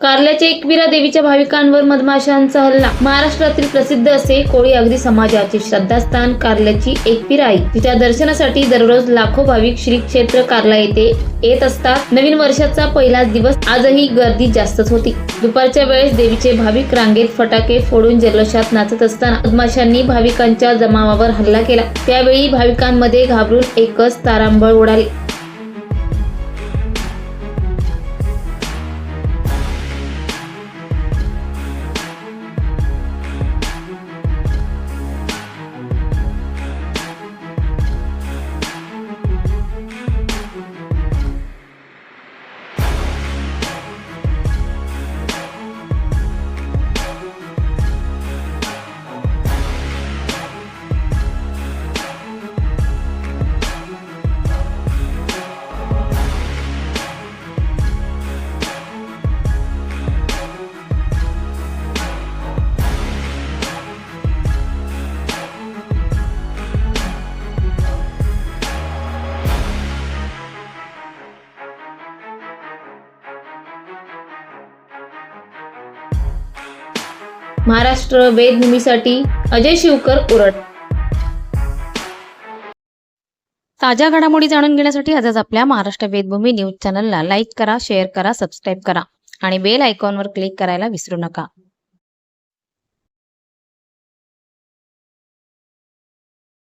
कारल्याच्या एकविरा देवीच्या भाविकांवर मधमाशांचा हल्ला। महाराष्ट्रातील प्रसिद्ध असे कोळी अगदी समाजाचे श्रद्धास्थान कारल्याची एकविरा आई, तिच्या दर्शनासाठी दररोज लाखो भाविक श्री क्षेत्र कारला येथे येत असतात। नवीन वर्षाचा पहिलाच दिवस, आजही गर्दी जास्तच होती। दुपारच्या वेळेस देवीचे भाविक रांगेत फटाके फोडून जल्लोषात नाचत असताना मधमाशांनी भाविकांच्या जमावावर हल्ला केला। त्यावेळी भाविकांमध्ये घाबरून एकच तारांबळ उडाली। महाराष्ट्र वेदभूमीसाठी अजय शिवकर, उरड। ताज्या घडामोडी जाणून घेण्यासाठी आजच आपल्या महाराष्ट्र वेदभूमी न्यूज चॅनलला लाईक करा, शेअर करा, सबस्क्राईब करा आणि बेल आयकॉनवर क्लिक करायला विसरू नका।